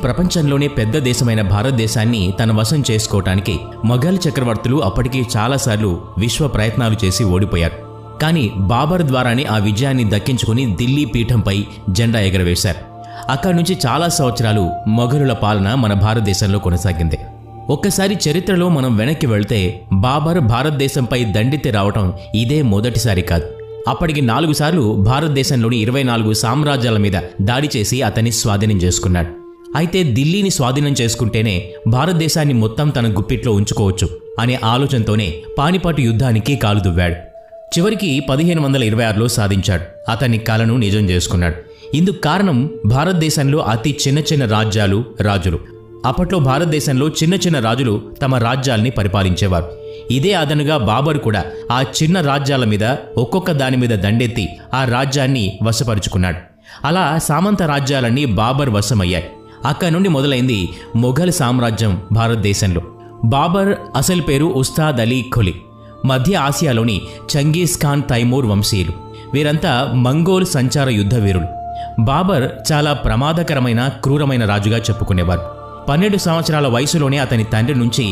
ప్రపంచంలోనే పెద్ద దేశమైన భారతదేశాన్ని తన వశం చేసుకోవటానికి మొఘల్ చక్రవర్తులు అప్పటికే చాలాసార్లు విశ్వ ప్రయత్నాలు చేసి ఓడిపోయారు. కానీ బాబర్ ద్వారానే ఆ విజయాన్ని దక్కించుకుని ఢిల్లీ పీఠంపై జెండా ఎగరవేశారు. అక్కడి నుంచి చాలా సంవత్సరాలు మొఘలుల పాలన మన భారతదేశంలో కొనసాగింది. ఒక్కసారి చరిత్రలో మనం వెనక్కి వెళ్తే బాబర్ భారతదేశంపై దండెత్తి రావటం ఇదే మొదటిసారి కాదు. అప్పటికి 4 సార్లు భారతదేశంలోని 24 సామ్రాజ్యాల మీద దాడి చేసి అతన్ని స్వాధీనం చేసుకున్నాడు. అయితే ఢిల్లీని స్వాధీనం చేసుకుంటేనే భారతదేశాన్ని మొత్తం తన గుప్పిట్లో ఉంచుకోవచ్చు అనే ఆలోచనతోనే పానిపట్టు యుద్ధానికి కాలు దువ్వాడు. చివరికి 1526లో సాధించాడు. అతని కలను నిజం చేసుకున్నాడు. ఇందుకు కారణం భారతదేశంలో అతి చిన్న రాజ్యాలు, రాజులు. అప్పట్లో భారతదేశంలో చిన్న రాజులు తమ రాజ్యాల్ని పరిపాలించేవారు. ఇదే అదనుగా బాబర్ కూడా ఆ చిన్న రాజ్యాల మీద ఒక్కొక్క దాని మీద దండెత్తి ఆ రాజ్యాన్ని వశపరుచుకున్నాడు. అలా సామంత రాజ్యాలన్నీ బాబర్ వశమయ్యాయి. అక్కడి నుండి మొదలైంది మొఘల్ సామ్రాజ్యం భారతదేశంలో. బాబర్ అసలు పేరు ఉస్తాద్ అలీ ఖొలి. మధ్య ఆసియాలోని చంగీజ్ ఖాన్, తైమూర్ వంశీయులు. వీరంతా మంగోల్ సంచార యుద్ధ వీరులు. బాబర్ చాలా ప్రమాదకరమైన, క్రూరమైన రాజుగా చెప్పుకునేవారు. 12 సంవత్సరాల వయసులోనే అతని తండ్రి నుంచి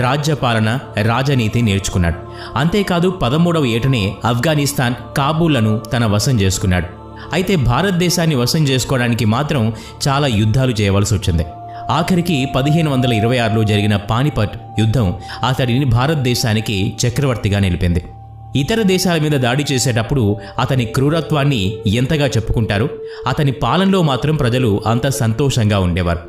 రాజ్యపాలన, రాజనీతి నేర్చుకున్నాడు. అంతేకాదు 13వ ఏటనే ఆఫ్ఘనిస్తాన్, కాబూళ్లను తన వశం చేసుకున్నాడు. అయితే భారతదేశాన్ని వశం చేసుకోవడానికి మాత్రం చాలా యుద్ధాలు చేయవలసి వచ్చింది. ఆఖరికి 1526లో జరిగిన పానిపట్ యుద్ధం అతడిని భారతదేశానికి చక్రవర్తిగా నిలిపింది. ఇతర దేశాల మీద దాడి చేసేటప్పుడు అతని క్రూరత్వాన్ని ఎంతగా చెప్పుకుంటారో, అతని పాలనలో మాత్రం ప్రజలు అంత సంతోషంగా ఉండేవారు.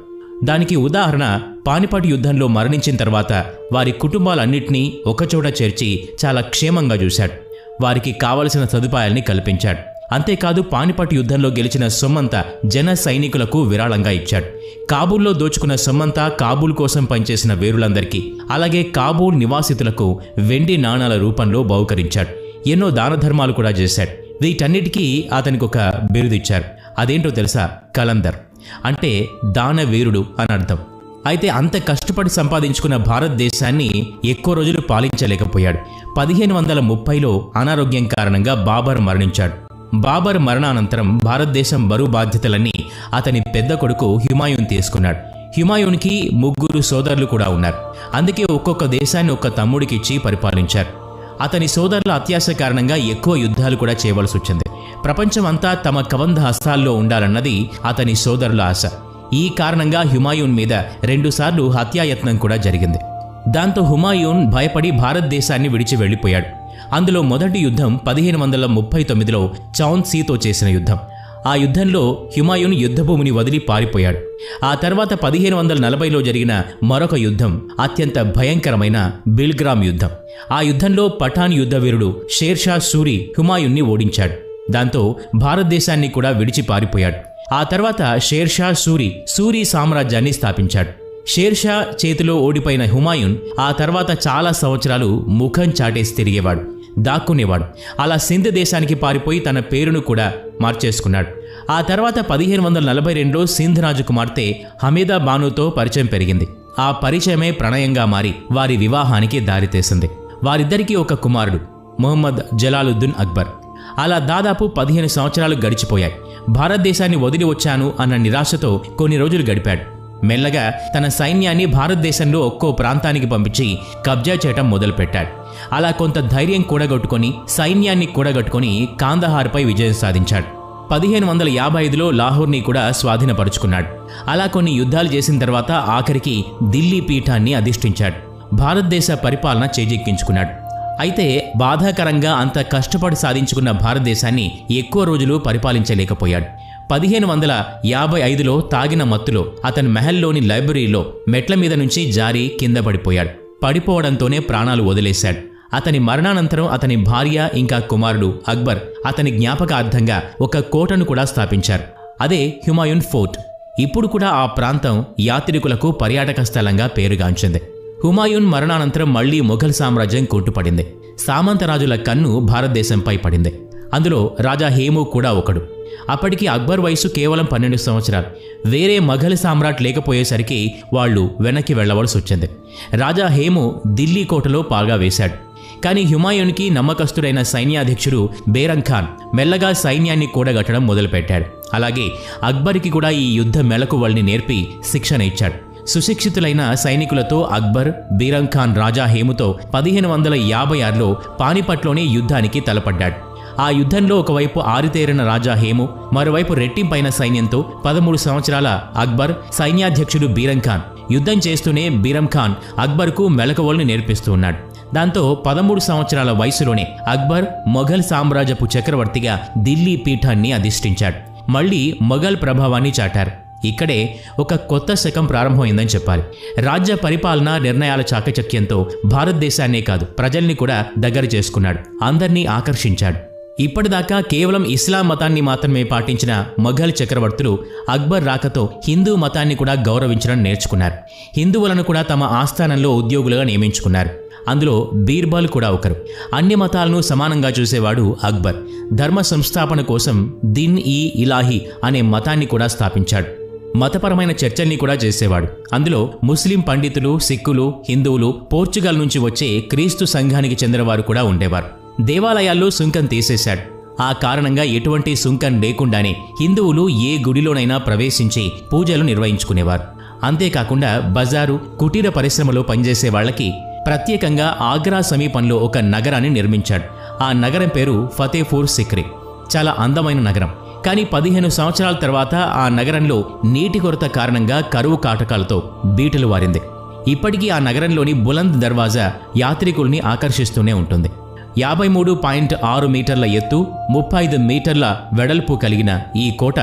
దానికి ఉదాహరణ, పానిపట్ యుద్ధంలో మరణించిన తర్వాత వారి కుటుంబాలన్నింటినీ ఒకచోట చేర్చి చాలా క్షేమంగా చూశాడు. వారికి కావలసిన సదుపాయాల్ని కల్పించాడు. అంతేకాదు పానిపట్ యుద్ధంలో గెలిచిన సొమ్మంతా జన సైనికులకు విరాళంగా ఇచ్చాడు. కాబూల్లో దోచుకున్న సొమ్మంతా కాబూల్ కోసం పనిచేసిన వీరులందరికీ, అలాగే కాబూల్ నివాసితులకు వెండి నాణాల రూపంలో బహుకరించాడు. ఎన్నో దాన ధర్మాలు కూడా చేశాడు. వీటన్నిటికీ అతనికి ఒక బిరుదిచ్చారు. అదేంటో తెలుసా? కలందర్, అంటే దానవీరుడు అని అర్థం. అయితే అంత కష్టపడి సంపాదించుకున్న భారతదేశాన్ని ఎక్కువ రోజులు పాలించలేకపోయాడు. 1530లో అనారోగ్యం కారణంగా బాబర్ మరణించాడు. బాబర్ మరణానంతరం భారతదేశం బరువు బాధ్యతలన్నీ అతని పెద్ద కొడుకు హుమాయూన్ తీసుకున్నాడు. హుమాయూన్కి 3 సోదరులు కూడా ఉన్నారు. అందుకే ఒక్కొక్క దేశాన్ని ఒక్క తమ్ముడికిచ్చి పరిపాలించారు. అతని సోదరుల అత్యాశ కారణంగా ఎక్కువ యుద్ధాలు కూడా చేయవలసి వచ్చింది. ప్రపంచమంతా తమ కబంధ హస్తాల్లో ఉండాలన్నది అతని సోదరుల ఆశ. ఈ కారణంగా హుమాయూన్ మీద 2 సార్లు హత్యాయత్నం కూడా జరిగింది. దాంతో హుమాయూన్ భయపడి భారతదేశాన్ని విడిచి వెళ్లిపోయాడు. అందులో మొదటి యుద్ధం 1539లో చౌన్సీతో చేసిన యుద్ధం. ఆ యుద్ధంలో హుమాయూన్ యుద్ధభూమిని వదిలి పారిపోయాడు. ఆ తర్వాత 1540లో జరిగిన మరొక యుద్ధం అత్యంత భయంకరమైన బిల్గ్రామ్ యుద్ధం. ఆ యుద్ధంలో పఠాన్ యుద్ధవీరుడు షేర్షా సూరి హుమాయూన్ని ఓడించాడు. దాంతో భారతదేశాన్ని కూడా విడిచి పారిపోయాడు. ఆ తర్వాత షేర్షా సూరి సామ్రాజ్యాన్ని స్థాపించాడు. షేర్షా చేతిలో ఓడిపోయిన హుమాయూన్ ఆ తర్వాత చాలా సంవత్సరాలు ముఖం చాటేసి తిరిగేవాడు, దాక్కునేవాడు. అలా సింధ్ దేశానికి పారిపోయి తన పేరును కూడా మార్చేసుకున్నాడు. ఆ తర్వాత 1542లో సింధ్ రాజకుమార్తె హమీదా బానుతో పరిచయం పెరిగింది. ఆ పరిచయమే ప్రణయంగా మారి వారి వివాహానికి దారితీసింది. వారిద్దరికీ ఒక కుమారుడు, మొహమ్మద్ జలాలుద్దీన్ అక్బర్. అలా దాదాపు 15 సంవత్సరాలు గడిచిపోయాయి. భారతదేశాన్ని వదిలి వచ్చాను అన్న నిరాశతో కొన్ని రోజులు గడిపాడు. మెల్లగా తన సైన్యాన్ని భారతదేశంలో ఒక్కో ప్రాంతానికి పంపించి కబ్జా చేయటం మొదలుపెట్టాడు. అలా కొంత ధైర్యం కూడగట్టుకొని సైన్యాన్ని కూడగట్టుకొని కాందహార్పై విజయం సాధించాడు. 1555లో లాహోర్ని కూడా స్వాధీనపరుచుకున్నాడు. అలా కొన్ని యుద్ధాలు చేసిన తర్వాత ఆఖరికి ఢిల్లీ పీఠాన్ని అధిష్ఠించాడు. భారతదేశ పరిపాలన చేజిక్కించుకున్నాడు. అయితే బాధాకరంగా అంత కష్టపడి సాధించుకున్న భారతదేశాన్ని ఎక్కువ రోజులు పరిపాలించలేకపోయాడు. 1555లో తాగిన మత్తులో అతని మెహల్లోని లైబ్రరీలో మెట్ల మీద నుంచి జారి కింద పడిపోయాడు. పడిపోవడంతోనే ప్రాణాలు వదిలేశాడు. అతని మరణానంతరం అతని భార్య ఇంకా కుమారుడు అక్బర్ అతని జ్ఞాపకార్థంగా ఒక కోటను కూడా స్థాపించారు. అదే హుమాయూన్ ఫోర్ట్. ఇప్పుడు కూడా ఆ ప్రాంతం యాత్రికులకు పర్యాటక స్థలంగా పేరుగాంచింది. హుమాయూన్ మరణానంతరం మళ్లీ మొఘల్ సామ్రాజ్యం కుంటుపడింది. సామంతరాజుల కన్ను భారతదేశంపై పడింది. అందులో రాజా హేము కూడా ఒకడు. అప్పటికి అక్బర్ వయసు కేవలం 12 సంవత్సరాలు. వేరే మొఘల్ సామ్రాట్ లేకపోయేసరికి వాళ్లు వెనక్కి వెళ్లవలసి వచ్చింది. రాజా హేము ఢిల్లీ కోటలో పాగా వేశాడు. కానీ హుమాయూన్కి నమ్మకస్తుడైన సైన్యాధ్యక్షుడు బేరం ఖాన్ మెల్లగా సైన్యాన్ని కూడగట్టడం మొదలుపెట్టాడు. అలాగే అక్బర్కి కూడా ఈ యుద్ధ మెళకువల్ని నేర్పి శిక్షణ ఇచ్చాడు. సుశిక్షితులైన సైనికులతో అక్బర్ బీరం ఖాన్ రాజా హేముతో 1556లో పానిపట్లోని యుద్ధానికి తలపడ్డాడు. ఆ యుద్ధంలో ఒకవైపు ఆరితేరిన రాజా హేము, మరోవైపు రెట్టింపైన సైన్యంతో 13 సంవత్సరాల అక్బర్ సైన్యాధ్యక్షుడు బీరం ఖాన్ యుద్ధం చేస్తూనే బీరం ఖాన్ అక్బర్కు మెళకువల్ని నేర్పిస్తూ ఉన్నాడు. దాంతో 13 సంవత్సరాల వయసులోనే అక్బర్ మొఘల్ సామ్రాజ్యపు చక్రవర్తిగా ఢిల్లీ పీఠాన్ని అధిష్ఠించాడు. మళ్లీ మొఘల్ ప్రభావాన్ని చాటారు. ఇక్కడే ఒక కొత్త శకం ప్రారంభమైందని చెప్పాలి. రాజ్య పరిపాలన నిర్ణయాల చాకచక్యంతో భారతదేశాన్నే కాదు ప్రజల్ని కూడా దగ్గర చేసుకున్నాడు, అందర్నీ ఆకర్షించాడు. ఇప్పటిదాకా కేవలం ఇస్లాం మతాన్ని మాత్రమే పాటించిన మొఘల్ చక్రవర్తులు అక్బర్ రాకతో హిందూ మతాన్ని కూడా గౌరవించడం నేర్చుకున్నారు. హిందువులను కూడా తమ ఆస్థానంలో ఉద్యోగులుగా నియమించుకున్నారు. అందులో బీర్బల్ కూడా ఒకరు. అన్ని మతాలను సమానంగా చూసేవాడు అక్బర్. ధర్మ సంస్థాపన కోసం దిన్ ఈ ఇలాహీ అనే మతాన్ని కూడా స్థాపించాడు. మతపరమైన చర్చల్ని కూడా చేసేవాడు. అందులో ముస్లిం పండితులు, సిక్కులు, హిందువులు, పోర్చుగల్ నుంచి వచ్చే క్రీస్తు సంఘానికి చెందినవారు కూడా ఉండేవారు. దేవాలయాల్లో సుంకం తీసేశాడు. ఆ కారణంగా ఎటువంటి సుంకం లేకుండానే హిందువులు ఏ గుడిలోనైనా ప్రవేశించి పూజలు నిర్వహించుకునేవారు. అంతేకాకుండా బజారు, కుటీర పరిశ్రమలో పనిచేసే వాళ్లకి ప్రత్యేకంగా ఆగ్రా సమీపంలో ఒక నగరాన్ని నిర్మించాడు. ఆ నగరం పేరు ఫతేపూర్ సిక్రీ. చాలా అందమైన నగరం. కానీ 15 సంవత్సరాల తర్వాత ఆ నగరంలో నీటి కొరత కారణంగా కరువు కాటకాలతో బీటలు వారింది. ఇప్పటికీ ఆ నగరంలోని బులంద్ దర్వాజా యాత్రికుల్ని ఆకర్షిస్తూనే ఉంటుంది. 53.6 మీటర్ల ఎత్తు, 35 మీటర్ల వెడల్పు కలిగిన ఈ కోట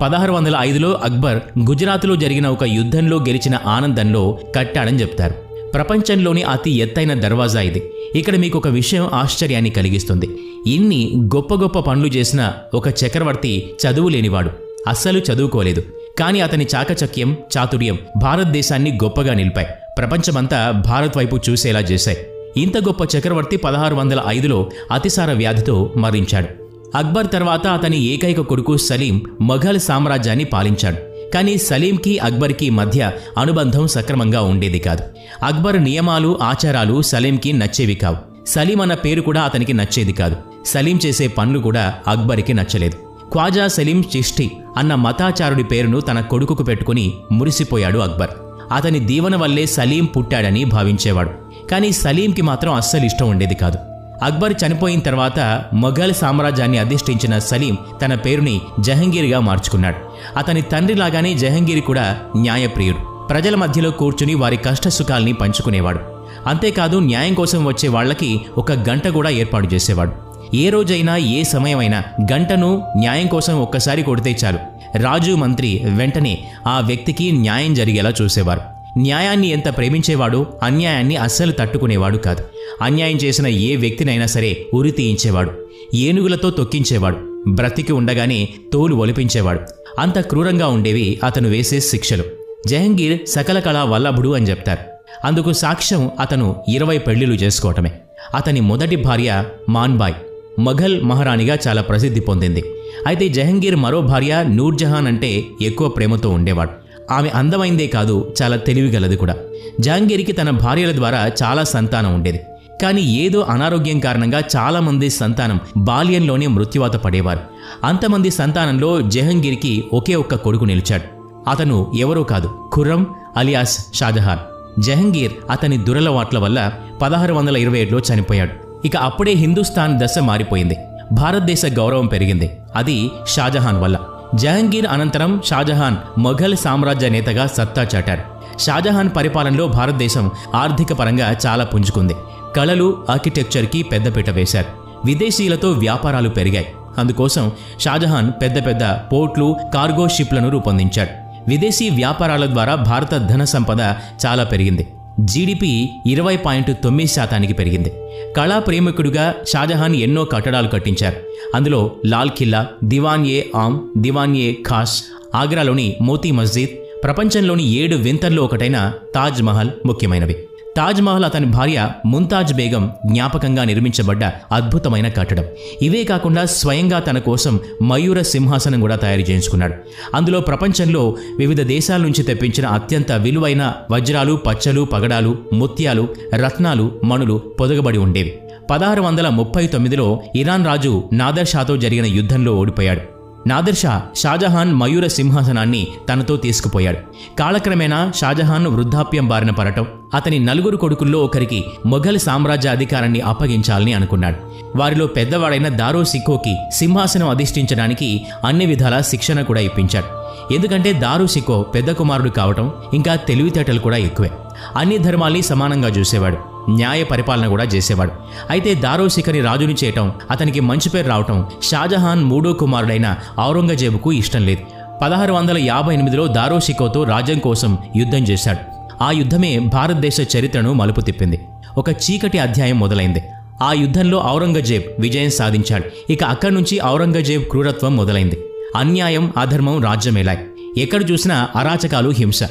1605లో అక్బర్ గుజరాత్లో జరిగిన ఒక యుద్ధంలో గెలిచిన ఆనందంలో కట్టాడని చెప్తారు. ప్రపంచంలోని అతి ఎత్తైన దర్వాజా ఇది. ఇక్కడ మీకు ఒక విషయం ఆశ్చర్యాన్ని కలిగిస్తుంది. ఇన్ని గొప్ప గొప్ప పనులు చేసిన ఒక చక్రవర్తి చదువు లేనివాడు, అస్సలు చదువుకోలేదు. కానీ అతని చాకచక్యం, చాతుర్యం భారతదేశాన్ని గొప్పగా నిలిపాయి. ప్రపంచమంతా భారత్ వైపు చూసేలా చేశాయి. ఇంత గొప్ప చక్రవర్తి 1605లో అతిసార వ్యాధితో మరణించాడు. అక్బర్ తర్వాత అతని ఏకైక కొడుకు సలీం మొఘల్ సామ్రాజ్యాన్ని పాలించాడు. కానీ సలీంకి అక్బర్కి మధ్య అనుబంధం సక్రమంగా ఉండేది కాదు. అక్బర్ నియమాలు, ఆచారాలు సలీంకి నచ్చేవి కావు. సలీం అన్న పేరు కూడా అతనికి నచ్చేది కాదు. సలీం చేసే పనులు కూడా అక్బర్కి నచ్చలేదు. ఖ్వాజా సలీం చిష్టి అన్న మతాచారుడి పేరును తన కొడుకుకు పెట్టుకుని మురిసిపోయాడు అక్బర్. అతని దీవెన వల్లే సలీం పుట్టాడని భావించేవాడు. కానీ సలీంకి మాత్రం అస్సలు ఇష్టం ఉండేది కాదు. అక్బర్ చనిపోయిన తర్వాత మొఘల్ సామ్రాజ్యాన్ని అధిష్ఠించిన సలీం తన పేరుని జహంగీర్గా మార్చుకున్నాడు. అతని తండ్రిలాగానే జహంగీర్ కూడా న్యాయప్రియుడు. ప్రజల మధ్యలో కూర్చుని వారి కష్టసుఖాల్ని పంచుకునేవాడు. అంతేకాదు న్యాయం కోసం వచ్చే వాళ్లకి ఒక గంట కూడా ఏర్పాటు చేసేవాడు. ఏ రోజైనా, ఏ సమయమైనా గంటను న్యాయం కోసం ఒక్కసారి కొడితే చాలు, రాజు, మంత్రి వెంటనే ఆ వ్యక్తికి న్యాయం జరిగేలా చూసేవారు. న్యాయాన్ని ఎంత ప్రేమించేవాడో అన్యాయాన్ని అస్సలు తట్టుకునేవాడు కాదు. అన్యాయం చేసిన ఏ వ్యక్తినైనా సరే ఉరి తీయించేవాడు, ఏనుగులతో తొక్కించేవాడు, బ్రతికి ఉండగానే తోలు ఒలిపించేవాడు. అంత క్రూరంగా ఉండేవి అతను వేసే శిక్షలు. జహంగీర్ సకల కళా వల్లభుడు అని చెప్తారు. అందుకు సాక్ష్యం అతను 20 పెళ్లిళ్లు చేసుకోవటమే. అతని మొదటి భార్య మాన్బాయ్ మొఘల్ మహారాణిగా చాలా ప్రసిద్ధి పొందింది. అయితే జహంగీర్ మరో భార్య నూర్జహాన్ అంటే ఎక్కువ ప్రేమతో ఉండేవాడు. ఆమె అందమైందే కాదు, చాలా తెలివిగలది కూడా. జహంగీర్కి తన భార్యల ద్వారా చాలా సంతానం ఉండేది. కానీ ఏదో అనారోగ్యం కారణంగా చాలామంది సంతానం బాల్యంలోనే మృత్యువాత పడేవారు. అంతమంది సంతానంలో జహంగీర్కి ఒకే ఒక్క కొడుకు నిలిచాడు. అతను ఎవరో కాదు, ఖుర్రం అలియాస్ షాజహాన్. జహంగీర్ అతని దురలవాట్ల వల్ల 1627లో చనిపోయాడు. ఇక అప్పుడే హిందుస్థాన్ దశ మారిపోయింది. భారతదేశ గౌరవం పెరిగింది. అది షాజహాన్ వల్ల. జహంగీర్ అనంతరం షాజహాన్ మొఘల్ సామ్రాజ్య నేతగా సత్తా చాటారు. షాజహాన్ పరిపాలనలో భారతదేశం ఆర్థిక పరంగా చాలా పుంజుకుంది. కళలు, ఆర్కిటెక్చర్కి పెద్దపీట వేశారు. విదేశీయులతో వ్యాపారాలు పెరిగాయి. అందుకోసం షాజహాన్ పెద్ద పెద్ద పోర్ట్లు, కార్గో షిప్లను రూపొందించాడు. విదేశీ వ్యాపారాల ద్వారా భారత ధన సంపద చాలా పెరిగింది. జీడిపి 20.9% పెరిగింది. కళా ప్రేమికుడిగా షాజహాన్ ఎన్నో కట్టడాలు కట్టించారు. అందులో లాల్ కిల్లా, దివాన్-ఏ ఆమ్, దివాన్-ఏ ఖాస్, ఆగ్రాలోని మోతీ మస్జిద్, ప్రపంచంలోని 7 వింతల్లో ఒకటైన తాజ్ మహల్ ముఖ్యమైనవి. తాజ్ మహల్ అతని భార్య ముంతాజ్ బేగం జ్ఞాపకంగా నిర్మించబడ్డ అద్భుతమైన కట్టడం. ఇవే కాకుండా స్వయంగా తన కోసం మయూర సింహాసనం కూడా తయారు చేయించుకున్నాడు. అందులో ప్రపంచంలో వివిధ దేశాల నుంచి తెప్పించిన అత్యంత విలువైన వజ్రాలు, పచ్చలు, పగడాలు, ముత్యాలు, రత్నాలు, మణులు పొదగబడి ఉండేవి. 1639లో ఇరాన్ రాజు నాదర్ షాతో జరిగిన యుద్ధంలో ఓడిపోయాడు. నాదిర్ షా షాజహాన్ మయూర సింహాసనాన్ని తనతో తీసుకుపోయాడు. కాలక్రమేణా షాజహాన్ వృద్ధాప్యం బారిన పడటం, అతని 4 కొడుకుల్లో ఒకరికి మొఘల్ సామ్రాజ్య అధికారాన్ని అప్పగించాలని అనుకున్నాడు. వారిలో పెద్దవాడైన దారో సికోకి సింహాసనం అధిష్ఠించడానికి అన్ని విధాల శిక్షణ కూడా ఇప్పించాడు. ఎందుకంటే దారో సికో పెద్ద కుమారుడు కావటం, ఇంకా తెలివితేటలు కూడా ఎక్కువే. అన్ని ధర్మాల్ని సమానంగా చూసేవాడు, న్యాయ పరిపాలన కూడా చేసేవాడు. అయితే దారో సికని రాజుని చేయటం, అతనికి మంచి పేరు రావటం షాజహాన్ 3వ కుమారుడైన ఔరంగజేబుకు ఇష్టం లేదు. 1658లో దారో సికోతో రాజ్యం కోసం యుద్ధం చేశాడు. ఆ యుద్ధమే భారతదేశ చరిత్రను మలుపు తిప్పింది. ఒక చీకటి అధ్యాయం మొదలైంది. ఆ యుద్ధంలో ఔరంగజేబ్ విజయం సాధించాడు. ఇక అక్కడి నుంచి ఔరంగజేబ్ క్రూరత్వం మొదలైంది. అన్యాయం, అధర్మం రాజ్యమేలాయి. ఎక్కడ చూసినా అరాచకాలు, హింస.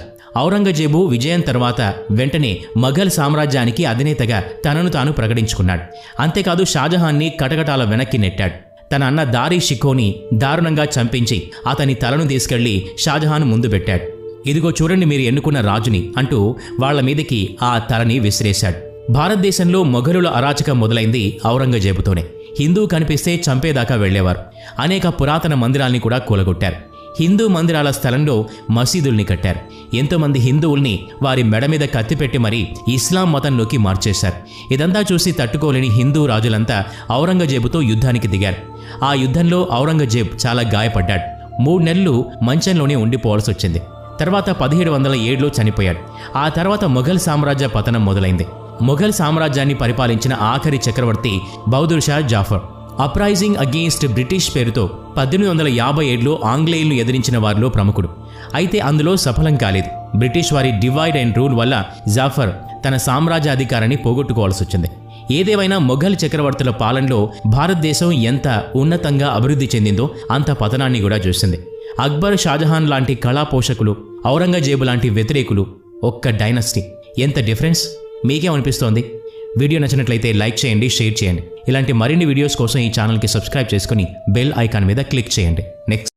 ఔరంగజేబు విజయం తర్వాత వెంటనే మొఘల్ సామ్రాజ్యానికి అధినేతగా తనను తాను ప్రకటించుకున్నాడు. అంతేకాదు షాజహాన్ని కటకటాల వెనక్కి నెట్టాడు. తన అన్న దారీ షికోని దారుణంగా చంపించి అతని తలను తీసుకెళ్లి షాజహాన్ ముందు పెట్టాడు. ఇదిగో చూడండి మీరు ఎన్నుకున్న రాజుని అంటూ వాళ్ల మీదకి ఆ తలని విసిరేశాడు. భారతదేశంలో మొఘలుల అరాచకం మొదలైంది ఔరంగజేబుతోనే. హిందూ కనిపిస్తే చంపేదాకా వెళ్లేవారు. అనేక పురాతన మందిరాల్ని కూడా కూలగొట్టారు. హిందూ మందిరాల స్థలంలో మసీదుల్ని కట్టారు. ఎంతోమంది హిందువుల్ని వారి మెడ మీద కత్తిపెట్టి మరీ ఇస్లాం మతంలోకి మార్చేశారు. ఇదంతా చూసి తట్టుకోలేని హిందూ రాజులంతా ఔరంగజేబుతో యుద్ధానికి దిగారు. ఆ యుద్ధంలో ఔరంగజేబ్ చాలా గాయపడ్డాడు. 3 నెలలు మంచంలోనే ఉండిపోవాల్సి వచ్చింది. తర్వాత 1707లో చనిపోయాడు. ఆ తర్వాత మొఘల్ సామ్రాజ్య పతనం మొదలైంది. మొఘల్ సామ్రాజ్యాన్ని పరిపాలించిన ఆఖరి చక్రవర్తి Bahadur Shah Zafar. Uprising against British పేరుతో 1857లో ఆంగ్లేయులను ఎదిరించిన వారిలో ప్రముఖుడు. అయితే అందులో సఫలం కాలేదు. బ్రిటిష్ వారి డివైడ్ అండ్ రూల్ వల్ల జాఫర్ తన సామ్రాజ్యాధికారాన్ని పోగొట్టుకోవాల్సి వచ్చింది. ఏదేమైనా మొఘల్ చక్రవర్తుల పాలనలో భారతదేశం ఎంత ఉన్నతంగా అభివృద్ధి చెందిందో అంత పతనాన్ని కూడా చూసింది. అక్బర్, షాజహాన్ లాంటి కళా పోషకులు, ఔరంగజేబు లాంటి వ్యతిరేకులు, ఒక్క డైనస్టీ. ఎంత డిఫరెన్స్? మీకేమనిపిస్తోంది? వీడియో నచ్చినట్లయితే లైక్ చేయండి, షేర్ చేయండి. ఇలాంటి మరిన్ని వీడియోస్ కోసం ఈ ఛానల్కి సబ్స్క్రైబ్ చేసుకుని బెల్ ఐకాన్ మీద క్లిక్ చేయండి. నెక్స్ట్